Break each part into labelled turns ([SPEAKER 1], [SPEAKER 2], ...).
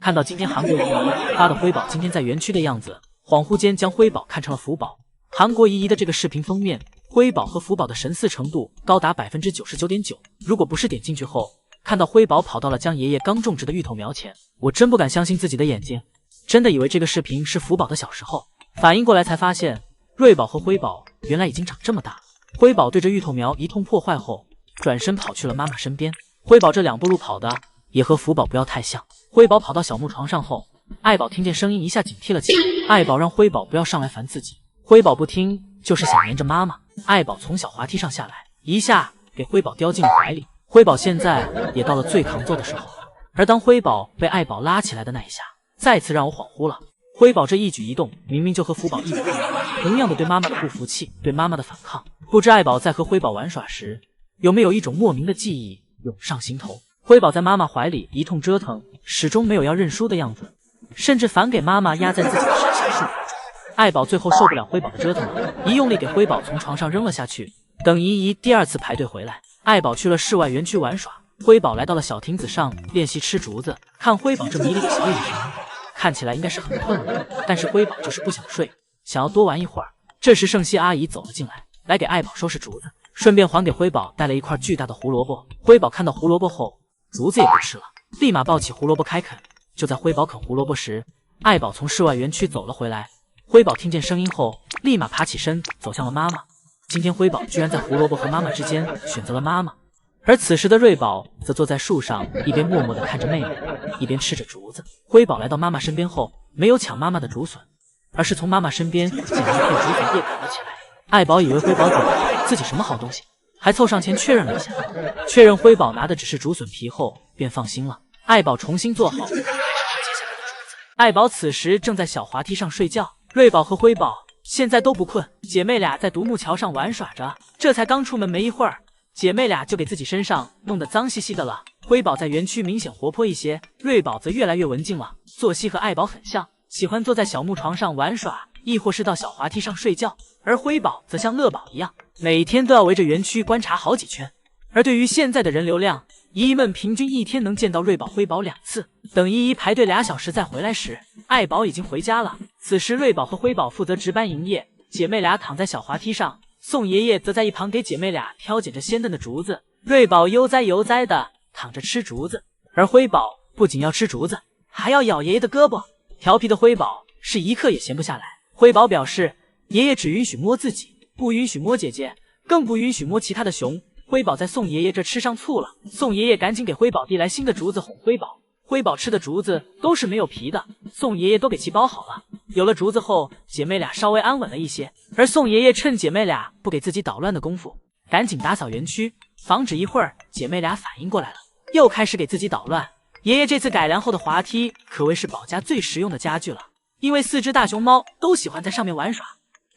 [SPEAKER 1] 看到今天韩国姨姨发的辉宝今天在园区的样子，恍惚间将辉宝看成了福宝。韩国姨姨的这个视频封面，辉宝和福宝的神似程度高达 99.9%。如果不是点进去后看到辉宝跑到了将爷爷刚种植的芋头苗前，我真不敢相信自己的眼睛，真的以为这个视频是福宝的小时候。反应过来才发现，瑞宝和辉宝原来已经长这么大。辉宝对着芋头苗一通破坏后，转身跑去了妈妈身边。辉宝这2步路跑的也和福宝不要太像。辉宝跑到小木床上后，爱宝听见声音一下警惕了起来。爱宝让辉宝不要上来烦自己，辉宝不听，就是想黏着妈妈。爱宝从小滑梯上下来，一下给辉宝叼进了怀里。辉宝现在也到了最抗揍的时候，而当辉宝被爱宝拉起来的那一下，再次让我恍惚了。辉宝这一举一动明明就和福宝一模一样，同样的对妈妈的不服气，对妈妈的反抗。不知爱宝在和辉宝玩耍时，有没有一种莫名的记忆涌上心头。辉宝在妈妈怀里一通折腾，始终没有要认输的样子，甚至反给妈妈压在自己的身上数。爱宝最后受不了辉宝的折腾了，一用力给辉宝从床上扔了下去。等姨姨第2次排队回来，爱宝去了室外园区玩耍，辉宝来到了小亭子上练习吃竹子。看辉宝这迷离的小眼神，看起来应该是很困了，但是辉宝就是不想睡，想要多玩一会儿。这时圣熙阿姨走了进来，来给爱宝收拾竹子，顺便还给辉宝带了一块巨大的胡萝卜。辉宝看到胡萝卜后，竹子也不吃了，立马抱起胡萝卜开啃。就在辉宝啃胡萝卜时，爱宝从室外园区走了回来。辉宝听见声音后，立马爬起身走向了妈妈。今天辉宝居然在胡萝卜和妈妈之间选择了妈妈，而此时的瑞宝则坐在树上，一边默默地看着妹妹，一边吃着竹子。辉宝来到妈妈身边后，没有抢妈妈的竹笋，而是从妈妈身边捡了一片竹笋叶啃了起来。爱宝以为辉宝捡了自己什么好东西，还凑上前确认了一下，确认辉宝拿的只是竹笋皮后，便放心了。爱宝重新坐好，开始了接下来的竹子。爱宝此时正在小滑梯上睡觉，瑞宝和辉宝现在都不困，姐妹俩在独木桥上玩耍着。这才刚出门没一会儿，姐妹俩就给自己身上弄得脏兮兮的了。辉宝在园区明显活泼一些，瑞宝则越来越文静了，作息和爱宝很像，喜欢坐在小木床上玩耍，亦或是到小滑梯上睡觉。而辉宝则像乐宝一样，每天都要围着园区观察好几圈。而对于现在的人流量，姨姨们平均一天能见到瑞宝、辉宝2次。等姨姨排队2小时再回来时，爱宝已经回家了。此时瑞宝和辉宝负责值班营业，姐妹俩躺在小滑梯上，宋爷爷则在一旁给姐妹俩挑拣着鲜嫩的竹子。瑞宝悠哉悠哉的躺着吃竹子，而辉宝不仅要吃竹子，还要咬爷爷的胳膊。调皮的辉宝是一刻也闲不下来。辉宝表示，爷爷只允许摸自己，不允许摸姐姐，更不允许摸其他的熊。辉宝在宋爷爷这吃上醋了，宋爷爷赶紧给辉宝递来新的竹子哄辉宝。辉宝吃的竹子都是没有皮的，宋爷爷都给其包好了。有了竹子后，姐妹俩稍微安稳了一些。而宋爷爷趁姐妹俩不给自己捣乱的功夫，赶紧打扫园区，防止一会儿姐妹俩反应过来了，又开始给自己捣乱。爷爷这次改良后的滑梯可谓是宝家最实用的家具了，因为4只大熊猫都喜欢在上面玩耍。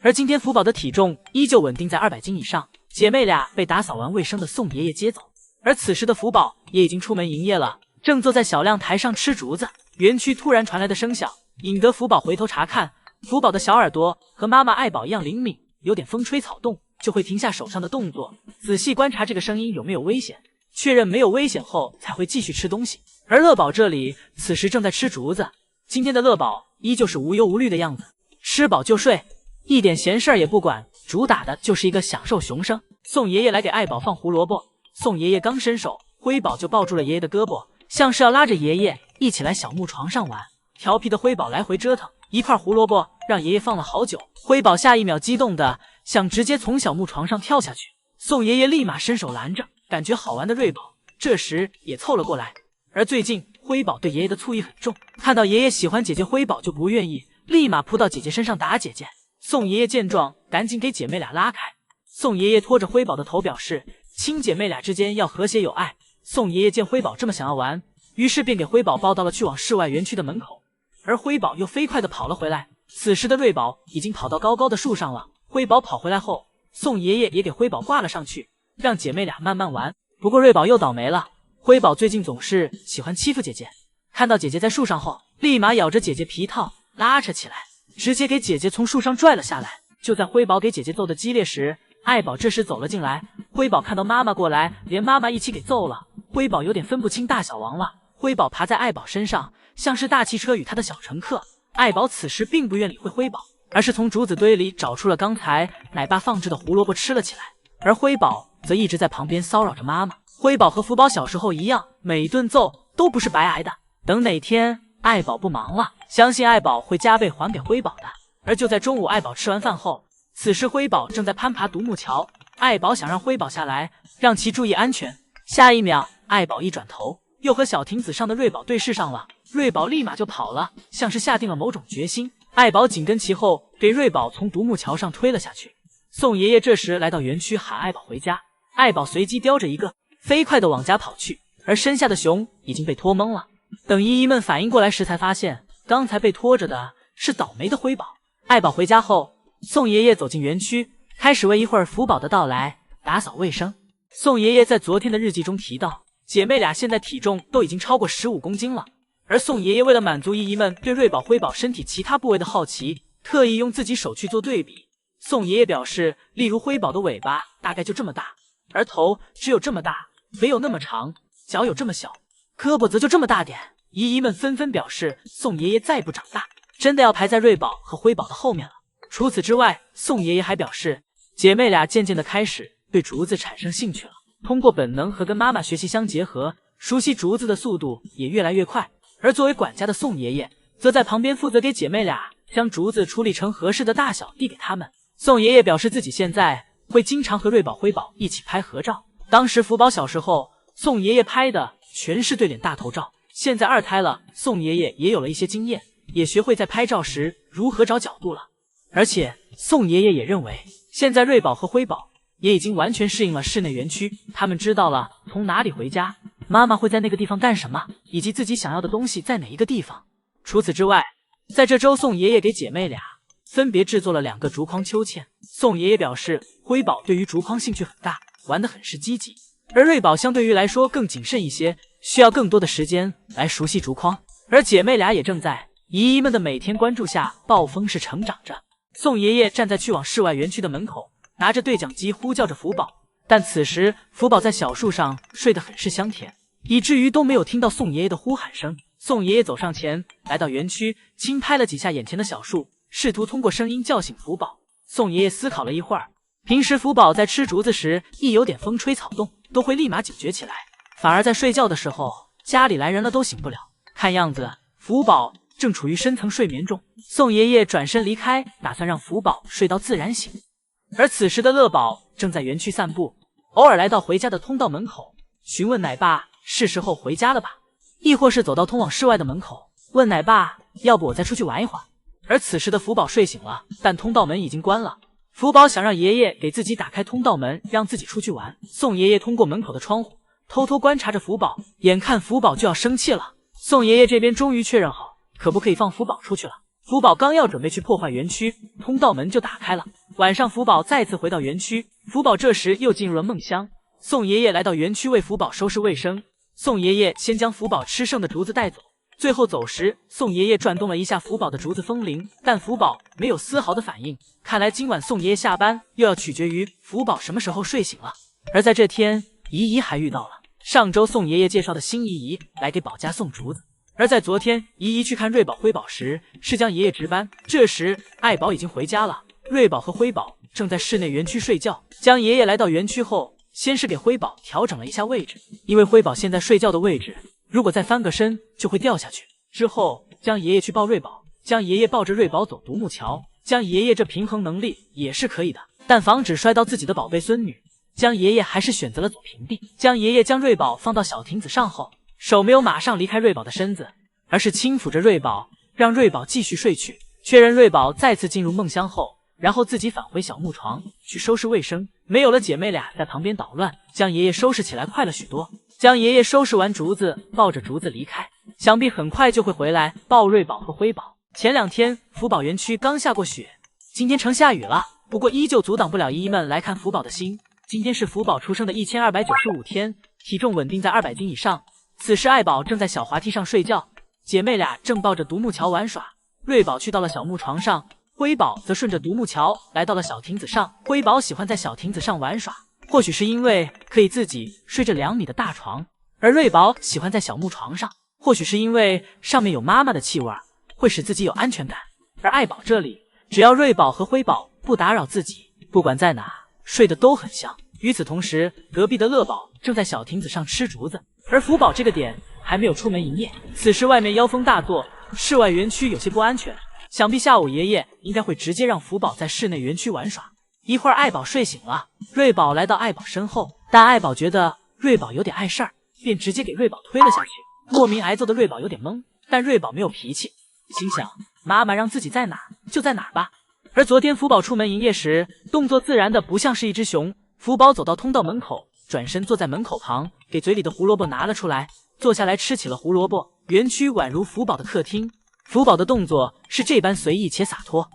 [SPEAKER 1] 而今天福宝的体重依旧稳定在200斤以上，姐妹俩被打扫完卫生的宋爷爷接走。而此时的福宝也已经出门营业了，正坐在小亮台上吃竹子。园区突然传来的声响，引得福宝回头查看。福宝的小耳朵和妈妈爱宝一样灵敏，有点风吹草动就会停下手上的动作，仔细观察这个声音有没有危险，确认没有危险后才会继续吃东西。而乐宝这里此时正在吃竹子，今天的乐宝依旧是无忧无虑的样子，吃饱就睡，一点闲事儿也不管，主打的就是一个享受熊生。宋爷爷来给爱宝放胡萝卜，宋爷爷刚伸手，辉宝就抱住了爷爷的胳膊，像是要拉着爷爷一起来小木床上玩。调皮的辉宝来回折腾，一块胡萝卜让爷爷放了好久。辉宝下一秒激动的想直接从小木床上跳下去，宋爷爷立马伸手拦着。感觉好玩的瑞宝这时也凑了过来。而最近辉宝对爷爷的醋意很重，看到爷爷喜欢姐姐，辉宝就不愿意，立马扑到姐姐身上打姐姐。宋爷爷见状赶紧给姐妹俩拉开。宋爷爷拖着辉宝的头表示亲姐妹俩之间要和谐有爱。宋爷爷见辉宝这么想要玩，于是便给辉宝抱到了去往室外园区的门口，而辉宝又飞快地跑了回来。此时的瑞宝已经跑到高高的树上了。辉宝跑回来后，宋爷爷也给辉宝挂了上去，让姐妹俩慢慢玩。不过瑞宝又倒霉了，辉宝最近总是喜欢欺负姐姐，看到姐姐在树上后，立马咬着姐姐皮套拉扯起来，直接给姐姐从树上拽了下来。就在辉宝给姐姐揍得激烈时，爱宝这时走了进来。辉宝看到妈妈过来，连妈妈一起给揍了。辉宝有点分不清大小王了。辉宝爬在爱宝身上，像是大汽车与他的小乘客。爱宝此时并不愿理会辉宝，而是从竹子堆里找出了刚才奶爸放置的胡萝卜吃了起来。而辉宝则一直在旁边骚扰着妈妈。辉宝和福宝小时候一样，每顿揍都不是白挨的。等哪天爱宝不忙了，相信爱宝会加倍还给辉宝的。而就在中午，爱宝吃完饭后，此时辉宝正在攀爬独木桥，爱宝想让辉宝下来，让其注意安全。下一秒，爱宝一转头，又和小亭子上的瑞宝对视上了。瑞宝立马就跑了，像是下定了某种决心。爱宝紧跟其后，给瑞宝从独木桥上推了下去。宋爷爷这时来到园区喊爱宝回家，爱宝随即叼着一个，飞快地往家跑去，而身下的熊已经被拖懵了。等姨姨们反应过来时，才发现刚才被拖着的是倒霉的辉宝。爱宝回家后，宋爷爷走进园区，开始为一会儿福宝的到来打扫卫生。宋爷爷在昨天的日记中提到，姐妹俩现在体重都已经超过15公斤了。而宋爷爷为了满足姨姨们对瑞宝、辉宝身体其他部位的好奇，特意用自己手去做对比。宋爷爷表示，例如辉宝的尾巴大概就这么大，而头只有这么大，没有那么长，脚有这么小，胳膊则就这么大点。姨姨们纷纷表示，宋爷爷再不长大，真的要排在瑞宝和辉宝的后面了。除此之外，宋爷爷还表示，姐妹俩渐渐的开始对竹子产生兴趣了，通过本能和跟妈妈学习相结合，熟悉竹子的速度也越来越快。而作为管家的宋爷爷，则在旁边负责给姐妹俩将竹子处理成合适的大小递给他们。宋爷爷表示自己现在会经常和瑞宝、辉宝一起拍合照。当时福宝小时候，宋爷爷拍的全是对脸大头照。现在2胎了，宋爷爷也有了一些经验，也学会在拍照时如何找角度了。而且宋爷爷也认为，现在瑞宝和辉宝也已经完全适应了室内园区，他们知道了从哪里回家，妈妈会在那个地方干什么，以及自己想要的东西在哪一个地方。除此之外，在这周，宋爷爷给姐妹俩分别制作了2个竹筐秋千。宋爷爷表示，辉宝对于竹筐兴趣很大，玩得很是积极，而瑞宝相对于来说更谨慎一些，需要更多的时间来熟悉竹筐。而姐妹俩也正在姨姨们的每天关注下暴风式成长着。宋爷爷站在去往室外园区的门口，拿着对讲机呼叫着福宝，但此时福宝在小树上睡得很是香甜，以至于都没有听到宋爷爷的呼喊声。宋爷爷走上前，来到园区，轻拍了几下眼前的小树，试图通过声音叫醒福宝。宋爷爷思考了一会儿，平时福宝在吃竹子时，一有点风吹草动，都会立马警觉起来，反而在睡觉的时候，家里来人了都醒不了。看样子福宝正处于深层睡眠中。宋爷爷转身离开，打算让福宝睡到自然醒。而此时的乐宝正在园区散步，偶尔来到回家的通道门口，询问奶爸是时候回家了吧，亦或是走到通往室外的门口，问奶爸要不我再出去玩一会儿。而此时的福宝睡醒了，但通道门已经关了。福宝想让爷爷给自己打开通道门，让自己出去玩。宋爷爷通过门口的窗户偷偷观察着福宝，眼看福宝就要生气了，宋爷爷这边终于确认好可不可以放福宝出去了。福宝刚要准备去破坏园区，通道门就打开了。晚上福宝再次回到园区，福宝这时又进入了梦乡。宋爷爷来到园区为福宝收拾卫生，宋爷爷先将福宝吃剩的竹子带走，最后走时，宋爷爷转动了一下福宝的竹子风铃，但福宝没有丝毫的反应。看来今晚宋爷爷下班又要取决于福宝什么时候睡醒了。而在这天，姨姨还遇到了上周宋爷爷介绍的新姨姨来给宝家送竹子。而在昨天，姨姨去看瑞宝、辉宝时，是将爷爷值班。这时，爱宝已经回家了，瑞宝和辉宝正在室内园区睡觉。将爷爷来到园区后，先是给辉宝调整了一下位置，因为辉宝现在睡觉的位置，如果再翻个身就会掉下去。之后，将爷爷去抱瑞宝，将爷爷抱着瑞宝走独木桥，将爷爷这平衡能力也是可以的，但防止摔到自己的宝贝孙女，将爷爷还是选择了走平地。将爷爷将瑞宝放到小亭子上后，手没有马上离开瑞宝的身子，而是轻抚着瑞宝，让瑞宝继续睡去。确认瑞宝再次进入梦乡后，然后自己返回小木床去收拾卫生。没有了姐妹俩在旁边捣乱，将爷爷收拾起来快了许多。将爷爷收拾完竹子，抱着竹子离开，想必很快就会回来抱瑞宝和辉宝。前2天福宝园区刚下过雪，今天成下雨了，不过依旧阻挡不了姨姨们来看福宝的心。今天是福宝出生的1295天，体重稳定在200斤以上。此时爱宝正在小滑梯上睡觉，姐妹俩正抱着独木桥玩耍。瑞宝去到了小木床上，辉宝则顺着独木桥来到了小亭子上。辉宝喜欢在小亭子上玩耍，或许是因为可以自己睡着2米的大床，而瑞宝喜欢在小木床上，或许是因为上面有妈妈的气味，会使自己有安全感。而爱宝这里，只要瑞宝和辉宝不打扰自己，不管在哪睡得都很香。与此同时，隔壁的乐宝正在小亭子上吃竹子，而福宝这个点还没有出门营业。此时外面妖风大作，室外园区有些不安全，想必下午爷爷应该会直接让福宝在室内园区玩耍。一会儿爱宝睡醒了，瑞宝来到爱宝身后，但爱宝觉得瑞宝有点碍事儿，便直接给瑞宝推了下去。莫名挨揍的瑞宝有点懵，但瑞宝没有脾气，心想妈妈让自己在哪就在哪吧。而昨天福宝出门营业时，动作自然的不像是一只熊。福宝走到通道门口，转身坐在门口旁，给嘴里的胡萝卜拿了出来，坐下来吃起了胡萝卜。园区宛如福宝的客厅，福宝的动作是这般随意且洒脱。